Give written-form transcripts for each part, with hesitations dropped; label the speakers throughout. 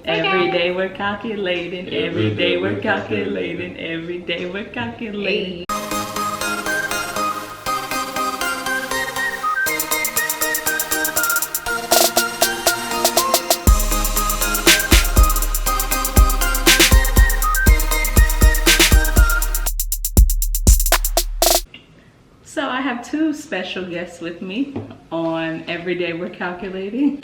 Speaker 1: Every day we're calculating. Every day we're calculating. Every day we're calculating. So I have two special guests with me on Every Day We're Calculating.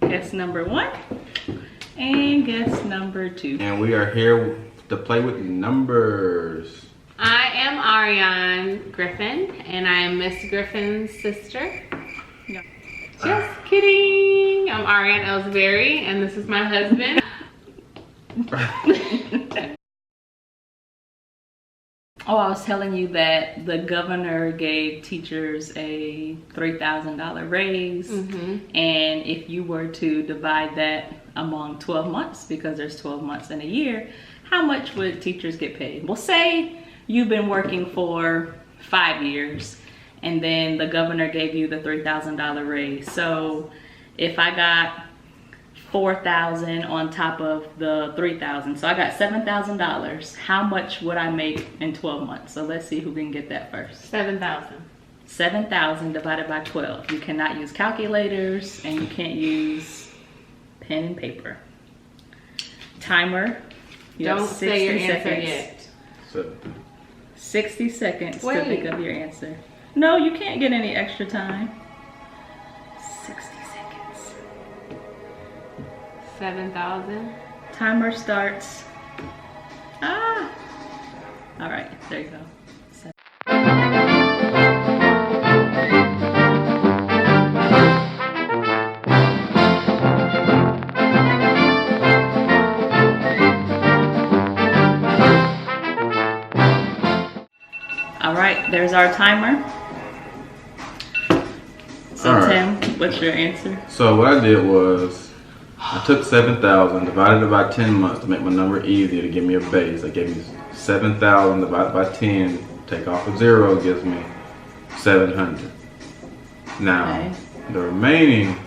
Speaker 1: Guest number 1 and guest number 2.
Speaker 2: And we are here to play with numbers.
Speaker 3: I am Ariane Griffin, and I am Miss Griffin's sister.
Speaker 1: No.
Speaker 3: Just kidding. I'm Ariane Ellsbury, and this is my husband.
Speaker 1: Oh, I was telling you that the governor gave teachers a $3,000 raise. And if you were to divide that among 12 months, because there's 12 months in a year, how much would teachers get paid? Well, say you've been working for 5 years and then the governor gave you the $3,000 raise. So if I got $4,000 on top of the $3,000, so I got $7,000. How much would I make in 12 months? So let's see who can get that first.
Speaker 3: 7,000.
Speaker 1: 7,000 divided by 12. You cannot use calculators and you can't use pen and paper. Timer. You
Speaker 3: Don't
Speaker 1: have
Speaker 3: say your
Speaker 1: 60
Speaker 3: answer
Speaker 1: seconds.
Speaker 3: yet.
Speaker 1: 60 seconds
Speaker 3: Wait.
Speaker 1: to think of your answer. No, you can't get any extra time. 60 seconds.
Speaker 3: 7,000.
Speaker 1: Timer starts. Ah! All right, there you go. All right, there's our timer. So
Speaker 2: All right.
Speaker 1: Tim, what's your answer?
Speaker 2: So what I did was I took 7,000, divided it by 10 months to make my number easier to give me a base. I gave me 7,000 divided by 10, take off a 0, gives me 700. Now,
Speaker 1: Okay.
Speaker 2: the remaining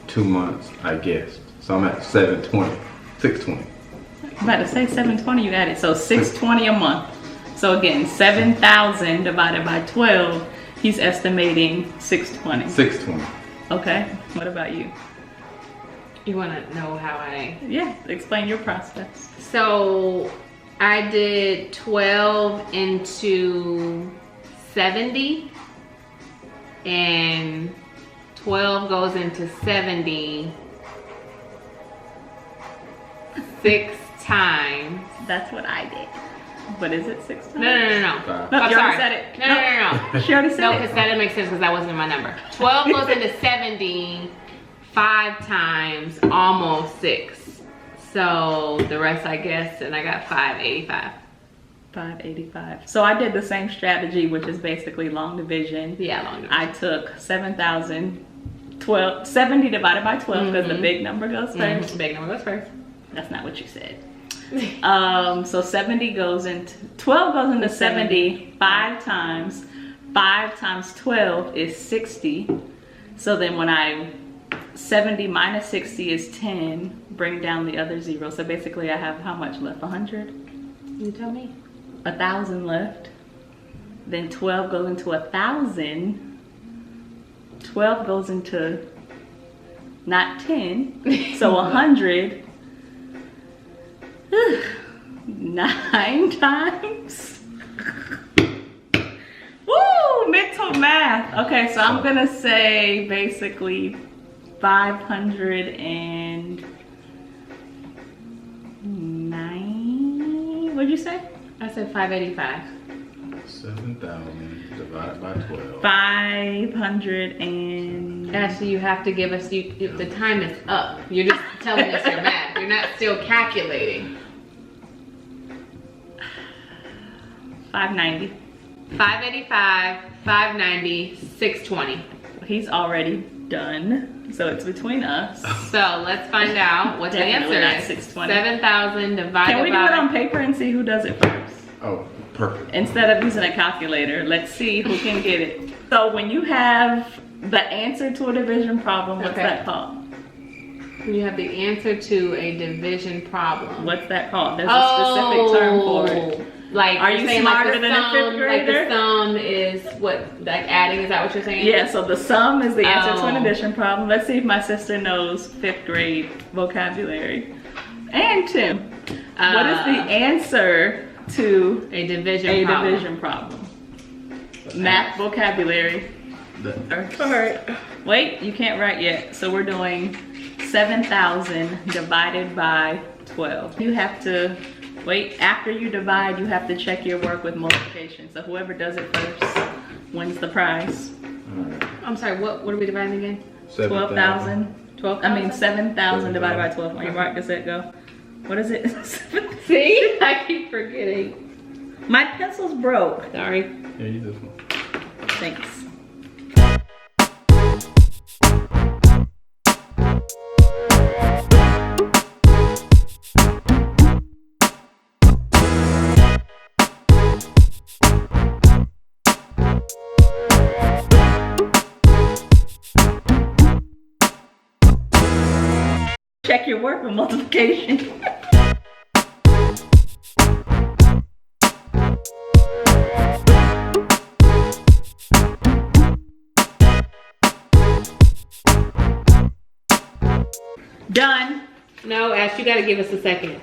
Speaker 2: 2 months, I guessed. So I'm at 720, 620.
Speaker 1: I'm about to say 720, you got it. So 620 a month. So again, 7,000 divided by 12, he's estimating 620.
Speaker 2: 620.
Speaker 1: Okay, what about you?
Speaker 3: You want to know how I...
Speaker 1: Yeah, explain your process.
Speaker 3: So I did 12 into 70, and 12 goes into 70 6 times.
Speaker 1: That's what I did. But is it 6 times?
Speaker 3: No.
Speaker 1: No,
Speaker 3: I'm
Speaker 1: you already
Speaker 3: sorry.
Speaker 1: said it.
Speaker 3: No.
Speaker 1: She already said
Speaker 3: No,
Speaker 1: it.
Speaker 3: because that didn't make sense because that wasn't my number. 12 goes into 70 5 times, almost 6. So the rest I guessed, and I got 585.
Speaker 1: 585. So I did the same strategy, which is basically long division.
Speaker 3: Yeah, long division.
Speaker 1: I took 7,000, 70 divided by 12 because the big number goes first.
Speaker 3: Big number goes first.
Speaker 1: That's not what you said. So 70 goes into, 12 goes into 70 5 times. 5 times 12 is 60. So then when 70 minus 60 is 10, bring down the other 0. So basically I have how much left? 100?
Speaker 3: You tell me.
Speaker 1: 1,000 left. Then 12 goes into 1,000. 12 goes into not 10. So 100. 9 times. Woo! Mental math. Okay, so I'm gonna say basically 509. What'd you say?
Speaker 3: I said 585.
Speaker 2: 7,000 divided by 12.
Speaker 1: 500 and...
Speaker 3: Actually, you have to give us, the time is up. You're just telling us your math. You're not still calculating.
Speaker 1: 590.
Speaker 3: 585, 590, 620.
Speaker 1: He's already done, so it's between us.
Speaker 3: So let's find out what the
Speaker 1: Definitely
Speaker 3: answer
Speaker 1: not
Speaker 3: is.
Speaker 1: 620.
Speaker 3: 7,000 divided
Speaker 1: Can we do it
Speaker 3: by...
Speaker 1: on paper and see who does it first?
Speaker 2: Oh, perfect.
Speaker 1: Instead of using a calculator, let's see who can get it. So when you have The answer to a division problem, what's that called?
Speaker 3: You have the answer to a division problem.
Speaker 1: What's that called? There's a specific term for it.
Speaker 3: Like,
Speaker 1: are you smarter than a fifth grader?
Speaker 3: Like the sum is what, like adding, is that what you're saying?
Speaker 1: Yeah, so the sum is the answer to an addition problem. Let's see if my sister knows 5th grade vocabulary. And Tim, what is the answer to
Speaker 3: a division
Speaker 1: problem? Math vocabulary.
Speaker 2: Alright.
Speaker 1: Wait, you can't write yet. So we're doing 7,000 divided by 12. You have to wait, after you divide, you have to check your work with multiplication. So whoever does it first wins the prize.
Speaker 2: Alright.
Speaker 3: I'm sorry, what are we dividing again?
Speaker 1: 7,000 divided by 12. On your mark, get set, go. What is it?
Speaker 3: See? I keep forgetting.
Speaker 1: My pencil's broke.
Speaker 3: Sorry.
Speaker 2: Yeah, use this one.
Speaker 1: Thanks. Check your work with multiplication. Done.
Speaker 3: No, Ash, you gotta give us a second.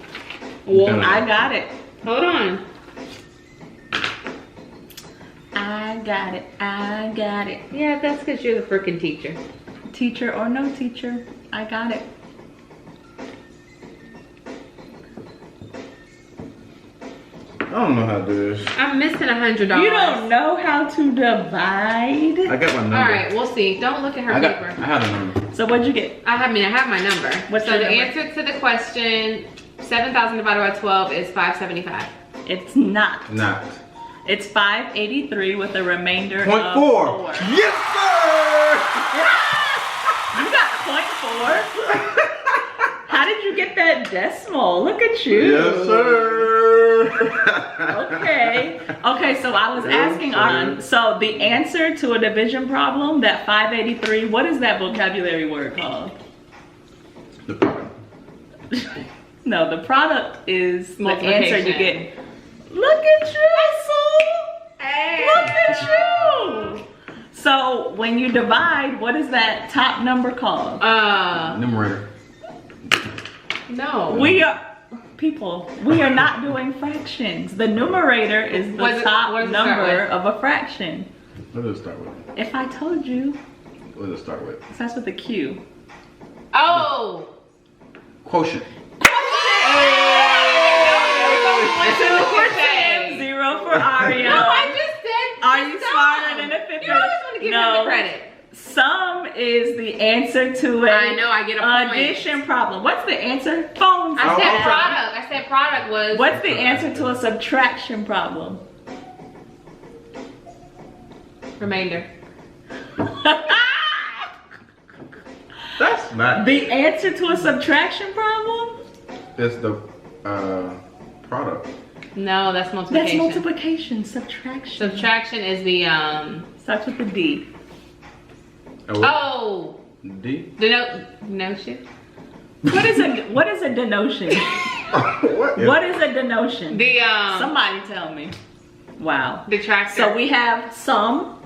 Speaker 2: Well,
Speaker 1: I got it.
Speaker 3: Hold on.
Speaker 1: I got it. I got it.
Speaker 3: Yeah, that's because you're the freaking teacher.
Speaker 1: Teacher or no teacher, I got it.
Speaker 2: I don't know how to do this.
Speaker 3: I'm missing $100.
Speaker 1: You don't know how to divide?
Speaker 2: I got my number.
Speaker 3: All right, we'll see. Don't look at her paper.
Speaker 2: I had a number.
Speaker 1: So what'd you get?
Speaker 3: I have my number.
Speaker 1: What's
Speaker 3: so
Speaker 1: your
Speaker 3: the
Speaker 1: number?
Speaker 3: answer to the question, 7,000 divided by 12 is 575.
Speaker 1: It's not.
Speaker 2: Not.
Speaker 1: It's 583 with a remainder
Speaker 2: Point
Speaker 1: of
Speaker 2: 4.
Speaker 1: 4.
Speaker 2: Yes, sir!
Speaker 1: You got 0.4? How did you get that decimal? Look at you.
Speaker 2: Yes, sir.
Speaker 1: Okay, so I was asking so the answer to a division problem, that 583, what is that vocabulary word called?
Speaker 2: The product.
Speaker 1: No, the product is the answer you get. Look at you,
Speaker 3: Hey.
Speaker 1: Look at you. So when you divide, what is that top number called?
Speaker 2: Numerator.
Speaker 3: No.
Speaker 1: We are not doing fractions. The numerator is the top number of a fraction.
Speaker 2: What does it start with?
Speaker 1: If I told you,
Speaker 2: What does it start with?
Speaker 1: it starts with a Q.
Speaker 3: Oh.
Speaker 2: Quotient.
Speaker 1: Zero for Ariane.
Speaker 3: No, I just said.
Speaker 1: Are you smarter than a fifth
Speaker 3: You always want to give him the credit.
Speaker 1: Sum is the answer to a
Speaker 3: I know, I get a point.
Speaker 1: addition problem. What's the answer? Phones.
Speaker 3: I said product. I said product was.
Speaker 1: What's the answer to a subtraction problem?
Speaker 3: Remainder.
Speaker 2: That's not.
Speaker 1: The answer to a subtraction problem?
Speaker 2: It's the product.
Speaker 3: No, that's
Speaker 1: That's
Speaker 3: multiplication.
Speaker 1: multiplication. Subtraction.
Speaker 3: Subtraction is the
Speaker 1: Starts with a D.
Speaker 3: Oh.
Speaker 2: D.
Speaker 3: Denotion.
Speaker 1: What is a denotion?
Speaker 2: What?
Speaker 1: What is a denotion?
Speaker 3: The
Speaker 1: Somebody tell me. Wow.
Speaker 3: detractor.
Speaker 1: So we have sum,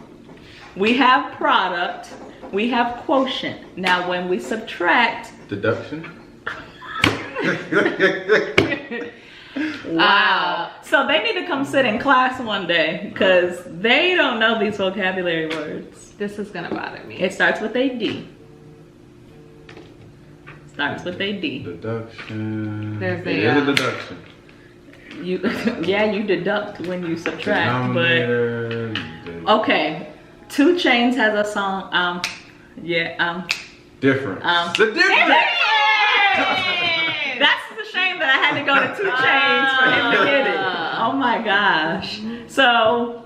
Speaker 1: we have product, we have quotient. Now when we subtract,
Speaker 2: Deduction.
Speaker 1: wow. So they need to come sit in class one day because they don't know these vocabulary words.
Speaker 3: This is gonna bother me.
Speaker 1: It starts with a D. Starts with a D.
Speaker 2: Deduction.
Speaker 3: There's
Speaker 2: It is a deduction.
Speaker 1: You, yeah, you deduct when you subtract,
Speaker 2: Denominator,
Speaker 1: but okay. 2 Chainz has a song.
Speaker 2: Difference. The difference.
Speaker 1: That's the shame that I had to go to 2 Chainz for him to get it. Oh my gosh. So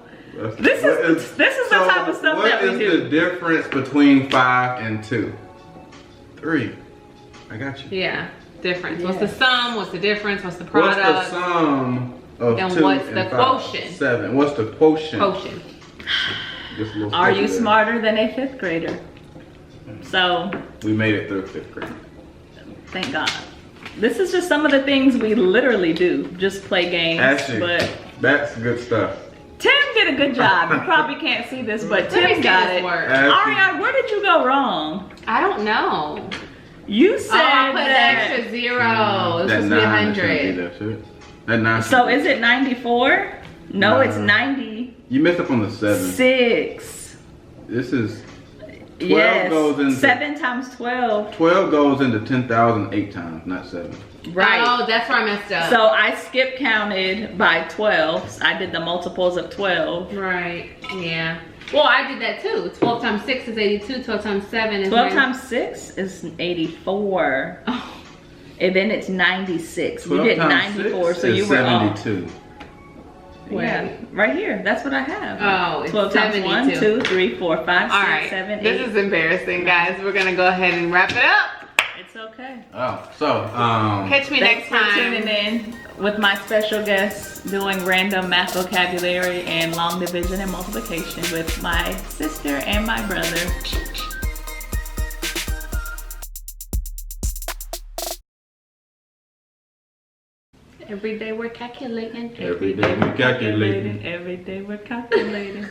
Speaker 1: this is the type of stuff that we do.
Speaker 2: What is the difference between 5 and 2? 3. I got you.
Speaker 3: Yeah, difference. What's the sum? What's the difference? What's the product?
Speaker 2: What's the sum of
Speaker 3: And
Speaker 2: 2
Speaker 3: what's
Speaker 2: and
Speaker 3: the
Speaker 2: 5?
Speaker 3: quotient?
Speaker 2: 7. What's the quotient?
Speaker 3: Quotient.
Speaker 2: Just a little
Speaker 1: Are
Speaker 2: sticky
Speaker 1: you
Speaker 2: there.
Speaker 1: smarter than a 5th grader? So,
Speaker 2: We made it through 5th grade.
Speaker 1: thank God. This is just some of the things we literally do. Just play games.
Speaker 2: Actually,
Speaker 1: But
Speaker 2: that's good stuff.
Speaker 1: Tim did a good job. You probably can't see this, but
Speaker 3: Let me
Speaker 1: Tim
Speaker 3: see
Speaker 1: got
Speaker 3: this
Speaker 1: it.
Speaker 3: work.
Speaker 1: Ariane, where did you go wrong?
Speaker 3: I don't know.
Speaker 1: You said
Speaker 3: Oh, I put the
Speaker 1: that.
Speaker 3: extra zero. It's
Speaker 2: That
Speaker 3: supposed to be
Speaker 2: 9 shouldn't be
Speaker 3: 100.
Speaker 2: there, should it? That 9
Speaker 1: So
Speaker 2: shouldn't
Speaker 1: is it 94? No,
Speaker 2: Nah.
Speaker 1: it's 96.
Speaker 2: be. You missed up on the 7. This is 12 goes into
Speaker 1: 7 times 12.
Speaker 2: 12 goes into 10,000 8 times, not 7.
Speaker 1: Right.
Speaker 3: Oh, that's where I messed up.
Speaker 1: So I skip counted by 12. I did the multiples of 12.
Speaker 3: Right, yeah. Well, I did that too. 12 times 6 is 82. 12 times 7 is
Speaker 1: 12
Speaker 3: 90.
Speaker 1: times 6 is 84.
Speaker 3: Oh.
Speaker 1: And then it's 96. You
Speaker 2: 12
Speaker 1: did
Speaker 2: times
Speaker 1: 94,
Speaker 2: 6
Speaker 1: so you
Speaker 2: is
Speaker 1: were off.
Speaker 2: 72.
Speaker 1: Yeah, right here. That's what I have.
Speaker 3: Oh, it's
Speaker 1: 12 times 1,
Speaker 3: 72.
Speaker 1: 2, 3, 4, 5, 6,
Speaker 3: All right.
Speaker 1: 7, 8.
Speaker 3: This is embarrassing, guys. We're gonna go ahead and wrap it up.
Speaker 1: It's okay.
Speaker 2: Oh, so
Speaker 3: Catch me
Speaker 1: Thanks
Speaker 3: next
Speaker 1: for
Speaker 3: time.
Speaker 1: tuning in with my special guests doing random math vocabulary and long division and multiplication with my sister and my brother.
Speaker 3: Every day we're calculating.
Speaker 2: every day we calculating.
Speaker 1: Every day we're calculating.